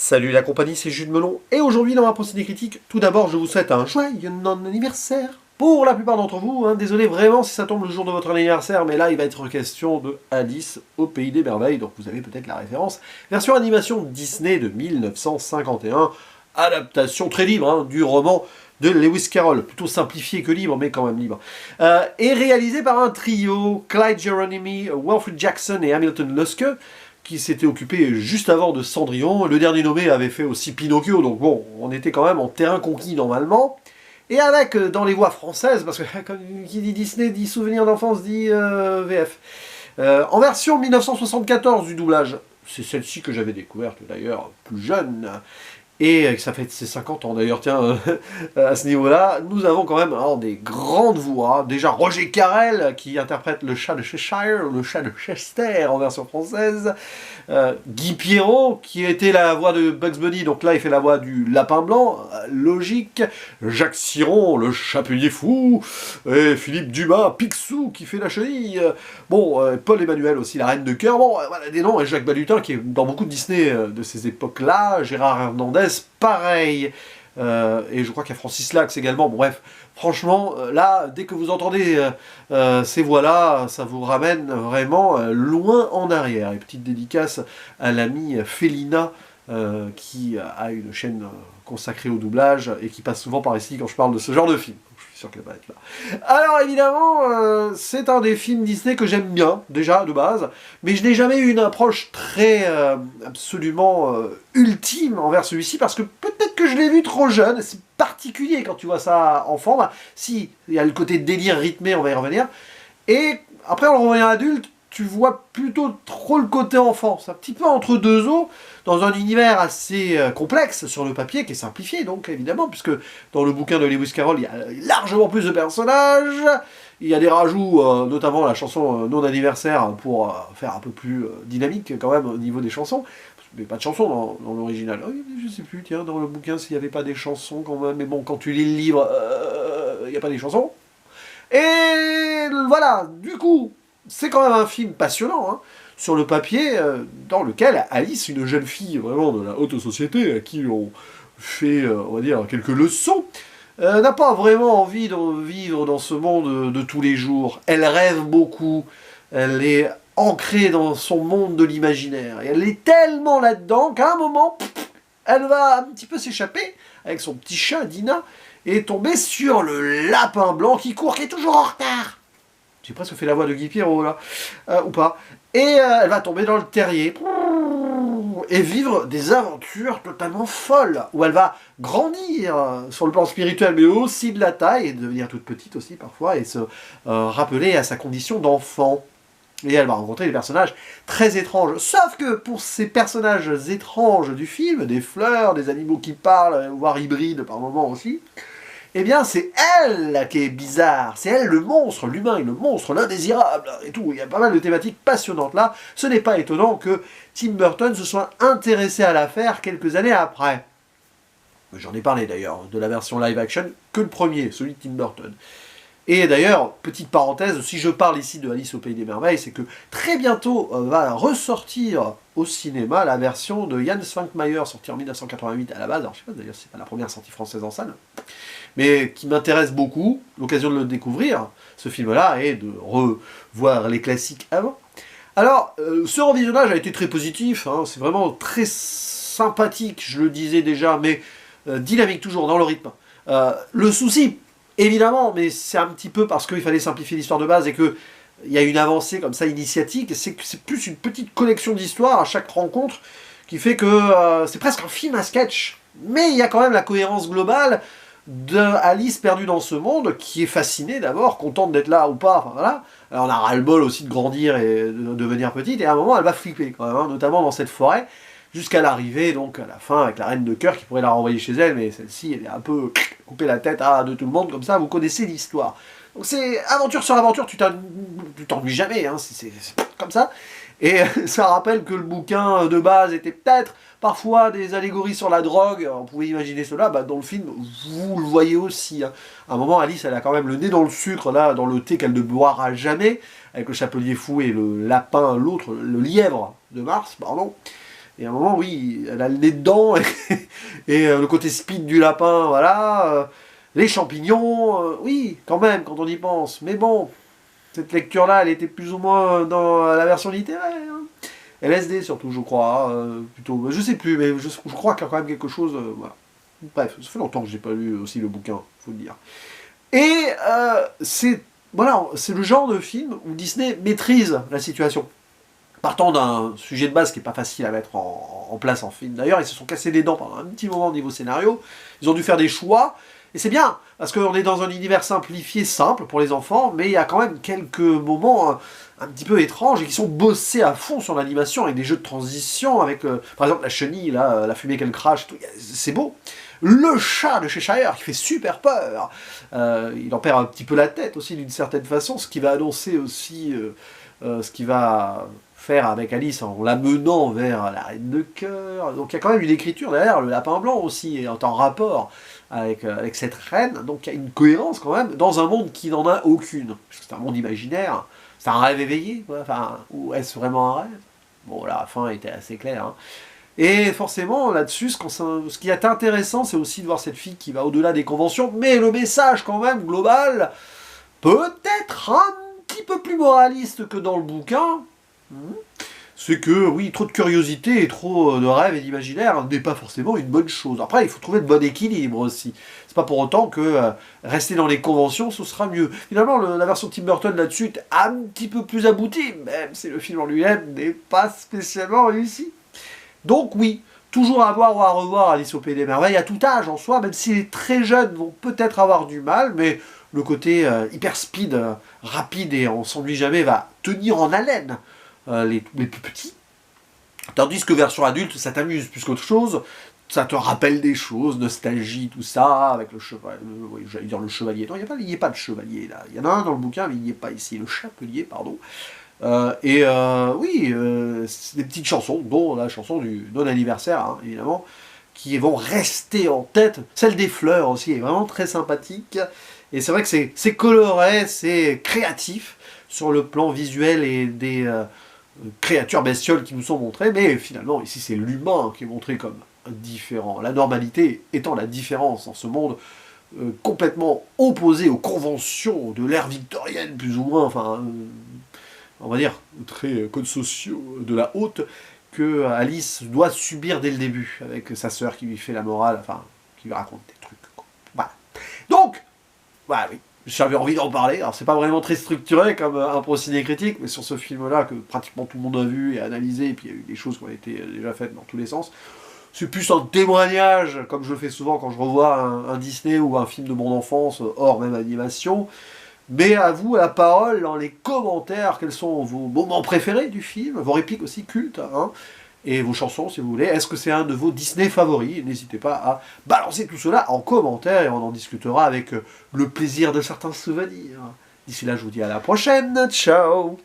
Salut la compagnie, c'est Jules Melon, et aujourd'hui dans ma procédé critique, tout d'abord je vous souhaite un joyeux non-anniversaire. Pour la plupart d'entre vous, désolé vraiment si ça tombe le jour de votre anniversaire, mais là il va être question de Alice au Pays des Merveilles, donc vous avez peut-être la référence. Version animation Disney de 1951, adaptation très libre du roman de Lewis Carroll, plutôt simplifié que libre, mais quand même libre. Et réalisé par un trio, Clyde Geronimi, Wilfred Jackson et Hamilton Luske, qui s'était occupé juste avant de Cendrillon. Le dernier nommé avait fait aussi Pinocchio, donc bon, on était quand même en terrain conquis normalement. Et avec, dans les voix françaises, parce que comme qui dit Disney dit souvenir d'enfance, dit VF. En version 1974 du doublage, c'est celle-ci que j'avais découverte d'ailleurs plus jeune, et ça fait ses 50 ans d'ailleurs, tiens, à ce niveau-là, nous avons quand même des grandes voix. Déjà Roger Carrel, qui interprète le chat de Cheshire, le chat de Chester en version française. Guy Pierrot, qui était la voix de Bugs Bunny, donc là il fait la voix du lapin blanc, logique. Jacques Siron, le chapelier fou. Et Philippe Dumas, Picsou, qui fait la chenille. Paul Emmanuel aussi, la reine de cœur. Bon, voilà des noms. Et Jacques Balutin, qui est dans beaucoup de Disney de ces époques-là. Gérard Hernandez, pareil, et je crois qu'il y a Francis Lax également. Bon, bref, franchement, là, dès que vous entendez ces voix-là, ça vous ramène vraiment loin en arrière. Et petite dédicace à l'amie Félina, qui a une chaîne consacrée au doublage, et qui passe souvent par ici quand je parle de ce genre de film. Je suis sûr qu'elle va être là. Alors évidemment, c'est un des films Disney que j'aime bien, déjà, de base, mais je n'ai jamais eu une approche très, absolument ultime envers celui-ci, parce que peut-être que je l'ai vu trop jeune, c'est particulier quand tu vois ça enfant, si, il y a le côté délire rythmé, on va y revenir, et après en le revoyant adulte, tu vois plutôt trop le côté enfant, c'est un petit peu entre deux eaux, dans un univers assez complexe sur le papier, qui est simplifié donc évidemment, puisque dans le bouquin de Lewis Carroll, il y a largement plus de personnages, il y a des rajouts, notamment la chanson non anniversaire, pour faire un peu plus dynamique quand même au niveau des chansons, mais pas de chansons dans l'original. Je sais plus, tiens, dans le bouquin s'il n'y avait pas des chansons quand même, mais bon, quand tu lis le livre, il n'y a pas des chansons. Et voilà, du coup, c'est quand même un film passionnant, sur le papier, dans lequel Alice, une jeune fille vraiment de la haute société, à qui on fait, on va dire, quelques leçons, n'a pas vraiment envie de vivre dans ce monde de tous les jours. Elle rêve beaucoup, elle est ancrée dans son monde de l'imaginaire, et elle est tellement là-dedans qu'à un moment, elle va un petit peu s'échapper, avec son petit chat, Dina, et tomber sur le lapin blanc qui court, qui est toujours en retard. J'ai presque fait la voix de Guy Pierrot, là, ou pas. Et elle va tomber dans le terrier, et vivre des aventures totalement folles, où elle va grandir sur le plan spirituel, mais aussi de la taille, et devenir toute petite aussi parfois, et se rappeler à sa condition d'enfant. Et elle va rencontrer des personnages très étranges. Sauf que pour ces personnages étranges du film, des fleurs, des animaux qui parlent, voire hybrides par moments aussi, eh bien c'est elle qui est bizarre, c'est elle le monstre, l'humain et le monstre, l'indésirable, et tout. Il y a pas mal de thématiques passionnantes là. Ce n'est pas étonnant que Tim Burton se soit intéressé à l'affaire quelques années après. J'en ai parlé d'ailleurs, de la version live action, que le premier, celui de Tim Burton. Et d'ailleurs, petite parenthèse, si je parle ici de Alice au Pays des Merveilles, c'est que très bientôt va ressortir au cinéma la version de Jan Svankmajer, sortie en 1988 à la base. Alors je sais pas d'ailleurs si c'est pas la première sortie française en salle, mais qui m'intéresse beaucoup, l'occasion de le découvrir, ce film-là, et de revoir les classiques avant. Alors, ce revisionnage a été très positif, c'est vraiment très sympathique, je le disais déjà, mais dynamique toujours dans le rythme. Le souci, évidemment, mais c'est un petit peu parce qu'il fallait simplifier l'histoire de base et qu'il y a une avancée comme ça initiatique, c'est plus une petite collection d'histoires à chaque rencontre qui fait que c'est presque un film à sketch. Mais il y a quand même la cohérence globale de Alice perdue dans ce monde, qui est fascinée d'abord, contente d'être là ou pas, enfin voilà. Alors, on a ras-le-bol aussi de grandir et de devenir petite, et à un moment elle va flipper quand même, notamment dans cette forêt, jusqu'à l'arrivée, donc à la fin, avec la reine de cœur qui pourrait la renvoyer chez elle, mais celle-ci, elle est un peu coupée la tête de tout le monde, comme ça, vous connaissez l'histoire. Donc c'est aventure sur aventure, tu t'ennuies jamais, c'est comme ça. Et ça rappelle que le bouquin de base était peut-être parfois des allégories sur la drogue, on pouvait imaginer cela, dans le film, vous le voyez aussi. À un moment, Alice, elle a quand même le nez dans le sucre, là, dans le thé qu'elle ne boira jamais, avec le chapelier fou et le lapin, l'autre, le lièvre de Mars, pardon. Et à un moment, oui, elle a le nez dedans, et le côté speed du lapin, voilà, les champignons, oui, quand même, quand on y pense. Mais bon, cette lecture-là, elle était plus ou moins dans la version littéraire. Hein. LSD surtout, je crois, plutôt. Je sais plus, mais je crois qu'il y a quand même quelque chose. Voilà. Bref, ça fait longtemps que j'ai pas lu aussi le bouquin, faut le dire. Et c'est voilà, c'est le genre de film où Disney maîtrise la situation. Partant d'un sujet de base qui n'est pas facile à mettre en place en film. D'ailleurs, ils se sont cassés les dents pendant un petit moment au niveau scénario. Ils ont dû faire des choix. Et c'est bien, parce qu'on est dans un univers simplifié, simple pour les enfants, mais il y a quand même quelques moments un petit peu étranges et qui sont bossés à fond sur l'animation avec des jeux de transition, avec par exemple la chenille, là, la fumée qu'elle crache, c'est beau. Le chat de Cheshire qui fait super peur. Il en perd un petit peu la tête aussi d'une certaine façon, ce qui va annoncer aussi ce qui va faire avec Alice en la menant vers la reine de cœur. Donc il y a quand même une écriture derrière, le lapin blanc aussi est en rapport avec cette reine, donc il y a une cohérence quand même dans un monde qui n'en a aucune. Parce que c'est un monde imaginaire, c'est un rêve éveillé, quoi. Enfin, ou est-ce vraiment un rêve? Bon, la fin était assez claire. Hein. Et forcément, là-dessus, ce qui est intéressant, c'est aussi de voir cette fille qui va au-delà des conventions, mais le message quand même global, peut-être un petit peu plus moraliste que dans le bouquin, c'est que, oui, trop de curiosité et trop de rêve et d'imaginaire n'est pas forcément une bonne chose. Après, il faut trouver le bon équilibre aussi. C'est pas pour autant que rester dans les conventions, ce sera mieux. Finalement, la version Tim Burton là-dessus est un petit peu plus aboutie, même si le film en lui-même n'est pas spécialement réussi. Donc oui, toujours à voir ou à revoir Alice au Pays des Merveilles, à tout âge en soi, même si les très jeunes vont peut-être avoir du mal, mais le côté hyper speed, rapide et on s'ennuie jamais va tenir en haleine les plus petits. Tandis que version adulte, ça t'amuse plus qu'autre chose, ça te rappelle des choses, nostalgie, tout ça, avec le chevalier, oui, j'allais dire le chevalier, non, il n'y a pas de chevalier là, il y en a un dans le bouquin, mais il n'y est pas ici, le chapelier, pardon. Oui, c'est des petites chansons, dont la chanson du non-anniversaire, hein, évidemment, qui vont rester en tête. Celle des fleurs aussi est vraiment très sympathique. Et c'est vrai que c'est coloré, c'est créatif sur le plan visuel et des créatures bestioles qui nous sont montrées. Mais finalement, ici, c'est l'humain qui est montré comme différent. La normalité étant la différence dans ce monde complètement opposé aux conventions de l'ère victorienne, plus ou moins, enfin... on va dire, très codes sociaux de la haute, que Alice doit subir dès le début, avec sa sœur qui lui fait la morale, enfin, qui lui raconte des trucs. Quoi. Voilà. Donc, voilà, oui, j'avais envie d'en parler. Alors, c'est pas vraiment très structuré comme un procédé critique, mais sur ce film-là, que pratiquement tout le monde a vu et analysé, et puis il y a eu des choses qui ont été déjà faites dans tous les sens, c'est plus un témoignage, comme je le fais souvent quand je revois un Disney ou un film de mon enfance, hors même animation. Mais à vous la parole dans les commentaires, quels sont vos moments préférés du film, vos répliques aussi cultes, hein, et vos chansons si vous voulez. Est-ce que c'est un de vos Disney favoris? N'hésitez pas à balancer tout cela en commentaire et on en discutera avec le plaisir de certains souvenirs. D'ici là, je vous dis à la prochaine. Ciao!